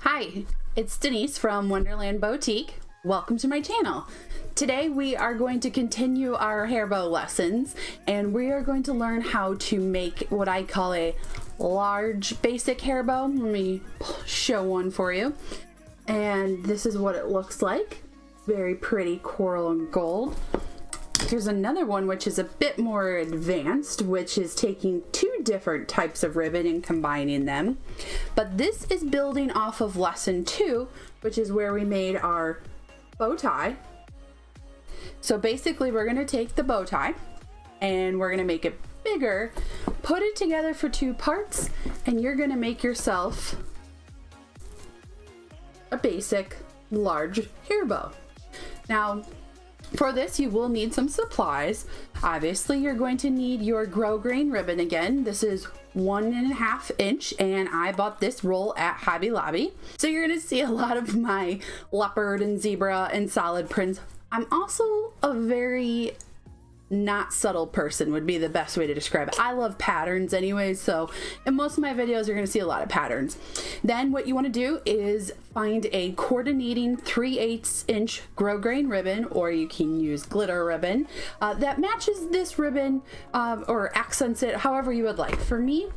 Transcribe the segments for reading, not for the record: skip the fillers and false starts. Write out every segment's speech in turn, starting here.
Hi, it's Denise from Wonderland Boutique. Welcome to my channel. Today we are going to continue our hair bow lessons and we are going to learn how to make what I call a large basic hair bow. Let me show one for you. And this is what it looks like. Very pretty coral and gold. There's another one which is a bit more advanced, which is taking two different types of ribbon and combining them. But this is building off of lesson 2, which is where we made our bow tie. So basically we're going to take the bow tie and we're going to make it bigger, put it together for 2 parts, and you're going to make yourself a basic large hair bow. Now, for this, you will need some supplies. Obviously, you're going to need your grosgrain ribbon again. This is 1.5 inch, and I bought this roll at Hobby Lobby. So you're going to see a lot of my leopard and zebra and solid prints. I'm also a very not subtle person would be the best way to describe it. I love patterns anyways, so in most of my videos you're going to see a lot of patterns. Then what you want to do is find a coordinating 3/8 inch grosgrain ribbon, or you can use glitter ribbon that matches this ribbon or accents it however you would like. For me,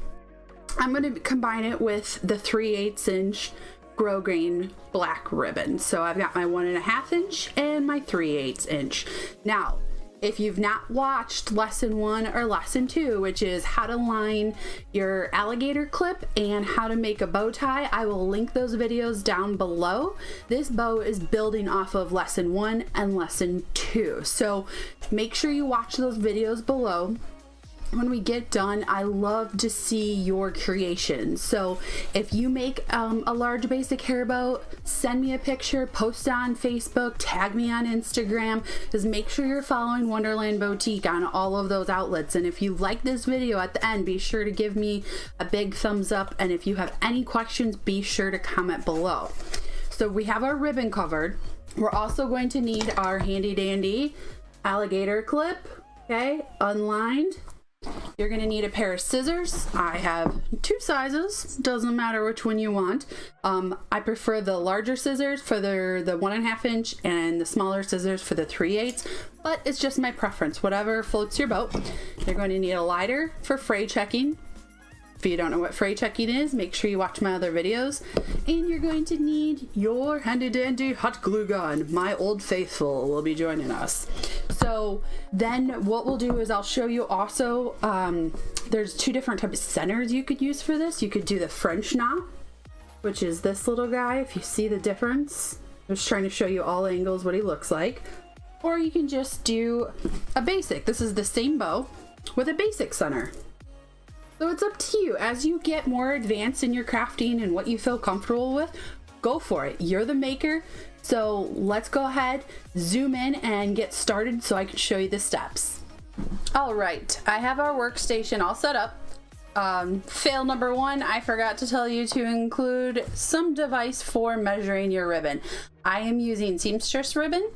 I'm going to combine it with the 3/8 inch grosgrain black ribbon. So I've got my 1.5 inch and my 3/8 inch. Now, if you've not watched lesson 1 or lesson 2, which is how to line your alligator clip and how to make a bow tie, I will link those videos down below. This bow is building off of lesson 1 and lesson 2. So make sure you watch those videos below. When we get done, I love to see your creations. So if you make a large basic hair bow, send me a picture, post on Facebook, tag me on Instagram. Just make sure you're following Wonderland Boutique on all of those outlets. And if you like this video at the end, be sure to give me a big thumbs up. And if you have any questions, be sure to comment below. So we have our ribbon covered. We're also going to need our handy dandy alligator clip, okay, unlined. You're going to need a pair of scissors. I have 2 sizes, doesn't matter which one you want. I prefer the larger scissors for the 1.5 inch and the smaller scissors for the 3/8, but it's just my preference, whatever floats your boat. You're going to need a lighter for fray checking. If you don't know what fray checking is, make sure you watch my other videos. And you're going to need your handy dandy hot glue gun. My old faithful will be joining us. So then what we'll do is I'll show you also, there's 2 different types of centers you could use for this. You could do the French knot, which is this little guy, if you see the difference. I'm just trying to show you all angles what he looks like. Or you can just do a basic. This is the same bow with a basic center. So it's up to you. As you get more advanced in your crafting and what you feel comfortable with, go for it. You're the maker. So let's go ahead, zoom in and get started so I can show you the steps. All right, I have our workstation all set up. Fail number 1, I forgot to tell you to include some device for measuring your ribbon. I am using seamstress ribbon.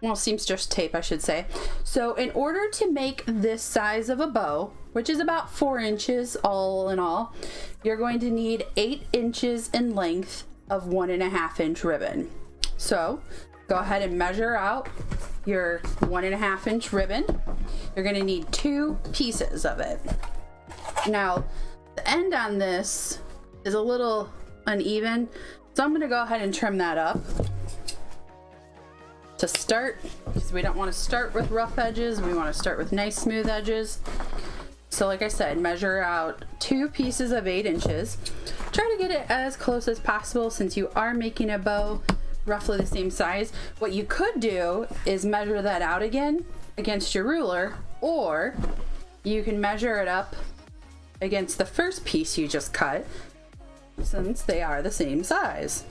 Well, seamstress tape, I should say. So in order to make this size of a bow, which is about 4 inches all in all, you're going to need 8 inches in length of 1.5 inch ribbon. So go ahead and measure out your 1.5 inch ribbon. You're going to need 2 pieces of it. Now, the end on this is a little uneven, so I'm going to go ahead and trim that up. To start, because we don't want to start with rough edges, we want to start with nice smooth edges. So like I said, measure out 2 pieces of 8 inches. Try to get it as close as possible since you are making a bow roughly the same size. What you could do is measure that out again against your ruler, or you can measure it up against the first piece you just cut since they are the same size.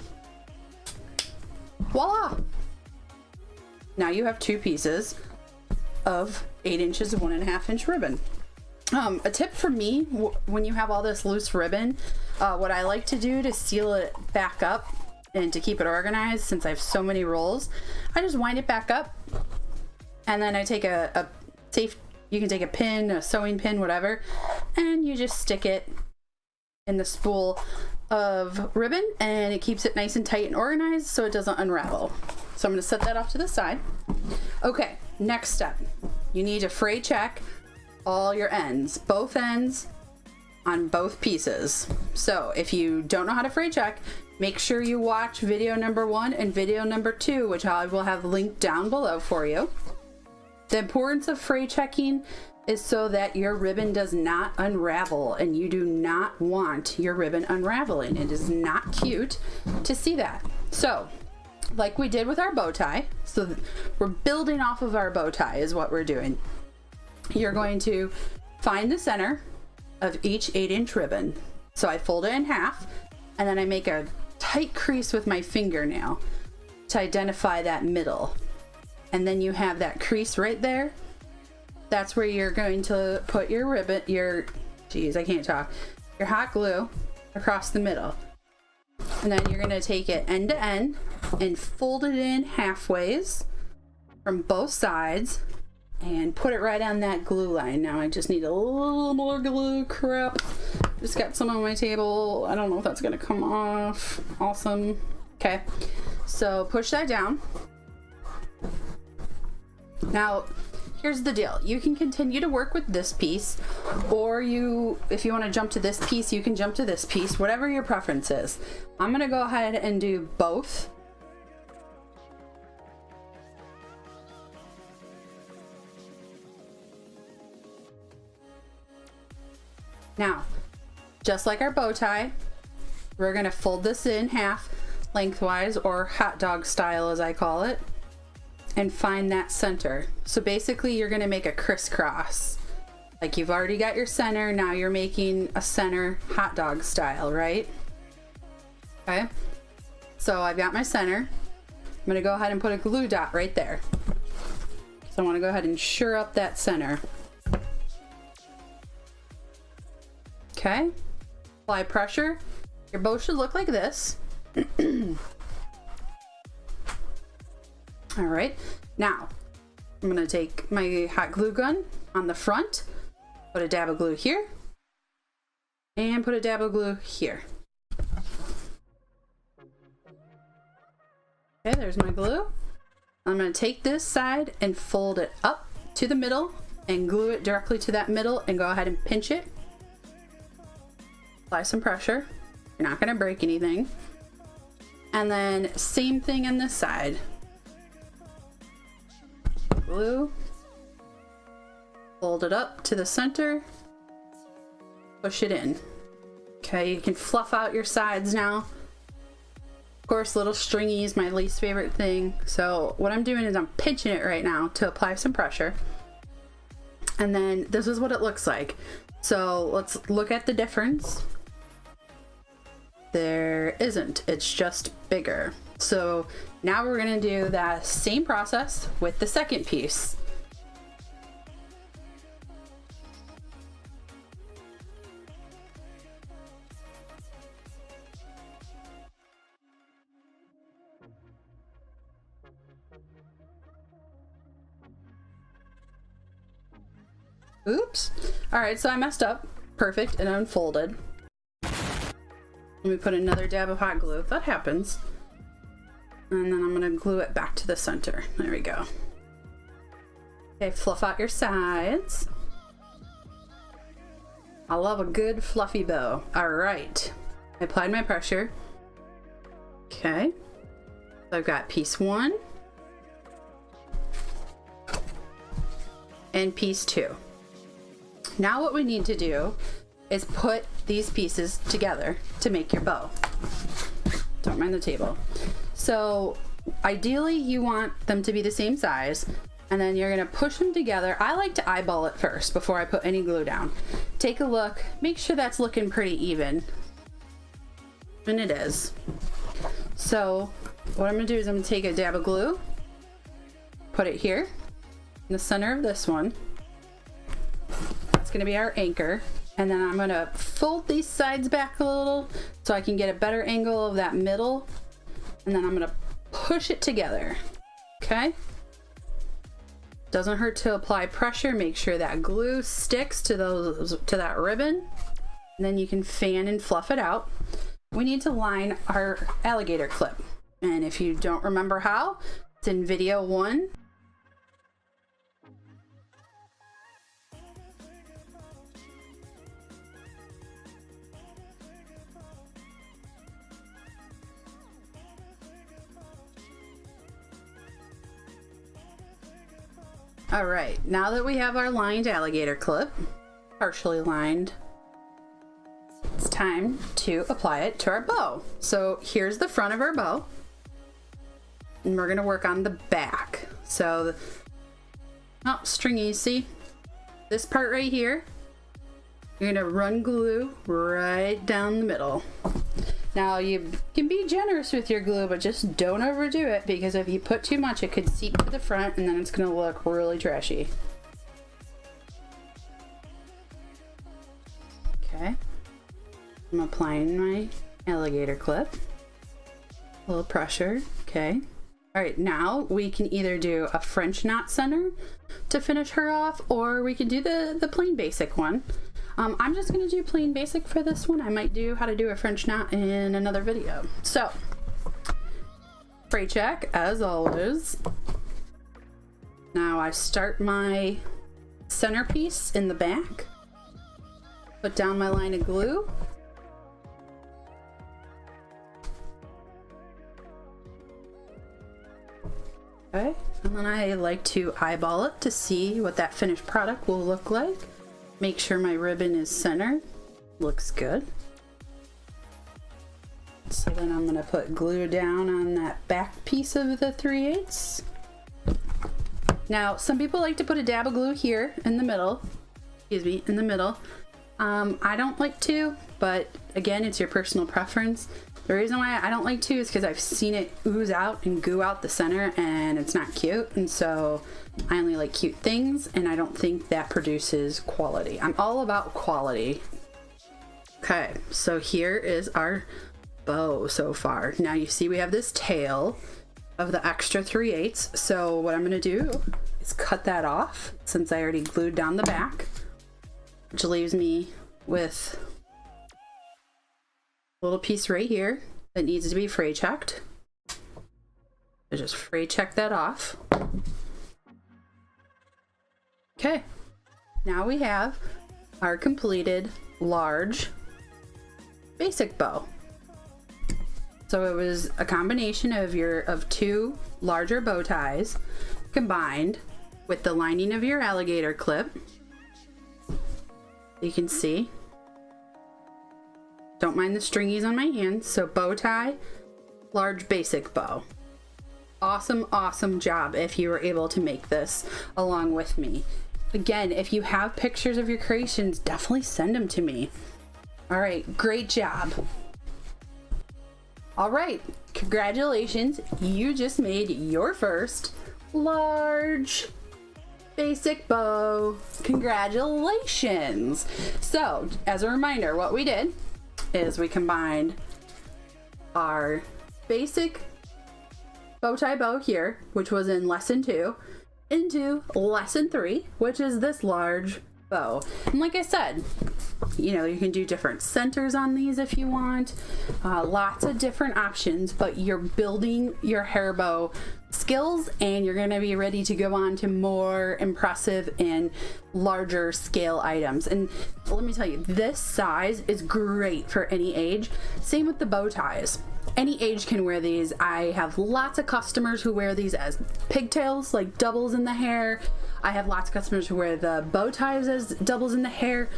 Voila! Now you have 2 pieces of 8 inches of 1.5 inch ribbon. A tip for me, when you have all this loose ribbon, what I like to do to seal it back up and to keep it organized, since I have so many rolls, I just wind it back up and then I take a safe, you can take a pin, a sewing pin, whatever, and you just stick it in the spool of ribbon, and it keeps it nice and tight and organized so it doesn't unravel. So I'm going to set that off to the side. Okay, next step. You need to Fray check all your ends, both ends on both pieces. So if you don't know how to Fray check, make sure you watch video number 1 and video number 2, which I will have linked down below for you. The importance of Fray checking is so that your ribbon does not unravel, and you do not want your ribbon unraveling. It is not cute to see that. So like we did with our bow tie, so we're building off of our bow tie is what we're doing. You're going to find the center of each 8-inch ribbon. So I fold it in half, and then I make a tight crease with my fingernail to identify that middle. And then you have that crease right there. That's where you're going to put your ribbon, your hot glue across the middle. And then you're gonna take it end to end and fold it in halfways from both sides and put it right on that glue line. Now I just need a little more glue. Crap. Just got some on my table. I don't know if that's gonna come off. Awesome. Okay. So push that down. Now, here's the deal. You can continue to work with this piece, or if you want to jump to this piece, you can jump to this piece, whatever your preference is. I'm going to go ahead and do both. Now, just like our bow tie, we're going to fold this in half lengthwise, or hot dog style as I call it, and find that center. So basically you're going to make a crisscross. Like you've already got your center, now you're making a center hot dog style, right? Okay. So I've got my center. I'm going to go ahead and put a glue dot right there. So I want to go ahead and sure up that center. Okay. Apply pressure. Your bow should look like this. All right, now I'm gonna take my hot glue gun on the front, put a dab of glue here, and put a dab of glue here. Okay, there's my glue. I'm gonna take this side and fold it up to the middle and glue it directly to that middle and go ahead and pinch it. Apply some pressure. You're not gonna break anything. And then same thing on this side. Glue, fold it up to the center, push it in. Okay, you can fluff out your sides now. Of course, little stringy is my least favorite thing. So what I'm doing is I'm pinching it right now to apply some pressure. And then this is what it looks like. So let's look at the difference. There isn't, it's just bigger. So now we're gonna do that same process with the second piece. Oops. All right, so I messed up. Perfect, and unfolded. Let me put another dab of hot glue. That happens. And then I'm gonna glue it back to the center. There we go. Okay, fluff out your sides. I love a good fluffy bow. All right, I applied my pressure. Okay, so I've got piece 1 and piece 2. Now what we need to do is put these pieces together to make your bow. Don't mind the table. So ideally you want them to be the same size, and then you're gonna push them together. I like to eyeball it first before I put any glue down. Take a look, make sure that's looking pretty even. And it is. So what I'm gonna do is I'm gonna take a dab of glue, put it here in the center of this one. That's gonna be our anchor. And then I'm gonna fold these sides back a little so I can get a better angle of that middle. And then I'm gonna push it together, okay? Doesn't hurt to apply pressure. Make sure that glue sticks to that ribbon. And then you can fan and fluff it out. we need to line our alligator clip. And if you don't remember how, it's in video 1. All right, now that we have our lined alligator clip, partially lined, it's time to apply it to our bow. So here's the front of our bow, and we're gonna work on the back. So, stringy, see? This part right here, you're gonna run glue right down the middle. Now you can be generous with your glue, but just don't overdo it, because if you put too much, it could seep to the front and then it's gonna look really trashy. Okay, I'm applying my alligator clip. A little pressure, okay. All right, now we can either do a French knot center to finish her off, or we can do the plain basic one. I'm just gonna do plain basic for this one. I might do how to do a French knot in another video. So, Fray Check, as always. Now I start my centerpiece in the back, put down my line of glue, okay, and then I like to eyeball it to see what that finished product will look like. Make sure my ribbon is centered. Looks good. So then I'm gonna put glue down on that back piece of the 3/8. Now, some people like to put a dab of glue here in the middle. Excuse me, in the middle. I don't like to, but again, it's your personal preference. The reason why I don't like to is because I've seen it ooze out and goo out the center, and it's not cute. And so I only like cute things, and I don't think that produces quality. I'm all about quality. Okay, so here is our bow so far. Now you see we have this tail of the extra 3/8. So what I'm gonna do is cut that off, since I already glued down the back, which leaves me with a little piece right here that needs to be fray checked. So just fray check that off. Okay, now we have our completed large basic bow. So it was a combination of two larger bow ties combined with the lining of your alligator clip. You can see. Don't mind the stringies on my hands. So bow tie, large basic bow. Awesome, awesome job if you were able to make this along with me. Again, if you have pictures of your creations, definitely send them to me. All right, great job. All right, congratulations. You just made your first large basic bow. Congratulations. So, as a reminder, what we did is we combined our basic bow tie bow here, which was in lesson 2, into lesson 3, which is this large bow. And like I said, you know, you can do different centers on these if you want, lots of different options, but you're building your hair bow skills and you're going to be ready to go on to more impressive and larger scale items. And let me tell you, this size is great for any age. Same with the bow ties. Any age can wear these. I have lots of customers who wear these as pigtails, like doubles in the hair. I have lots of customers who wear the bow ties as doubles in the hair.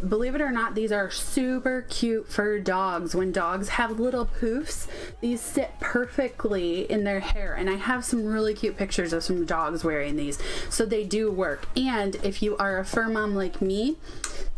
Believe it or not, these are super cute for dogs. When dogs have little poofs, these sit perfectly in their hair. And I have some really cute pictures of some dogs wearing these. So they do work. And if you are a fur mom like me,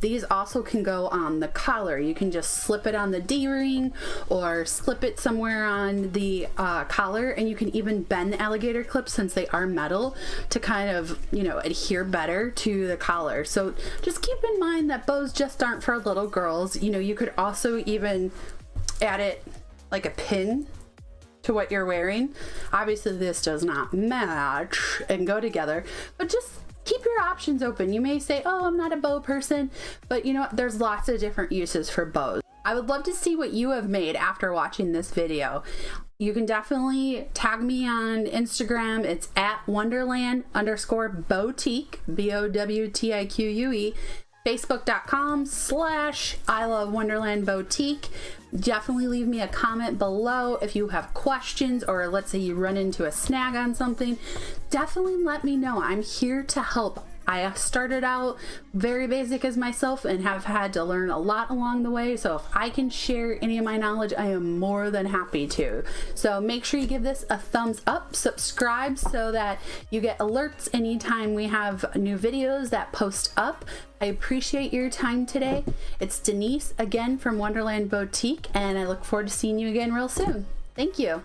these also can go on the collar. You can just slip it on the D-ring or slip it somewhere on the collar, and you can even bend the alligator clips, since they are metal, to kind of, you know, adhere better to the collar. So just keep in mind that bows just aren't for little girls. You know, you could also even add it like a pin to what you're wearing. Obviously this does not match and go together, but just keep your options open. You may say, oh, I'm not a bow person, but you know what? There's lots of different uses for bows. I would love to see what you have made after watching this video. You can definitely tag me on Instagram. It's at Wonderland_Bowtique, Bowtique. Facebook.com/I Love Wonderland Boutique. Definitely leave me a comment below if you have questions, or let's say you run into a snag on something. Definitely let me know. I'm here to help. I started out very basic as myself and have had to learn a lot along the way. So if I can share any of my knowledge, I am more than happy to. So make sure you give this a thumbs up, subscribe so that you get alerts anytime we have new videos that post up. I appreciate your time today. It's Denise again from Wonderland Boutique, and I look forward to seeing you again real soon. Thank you.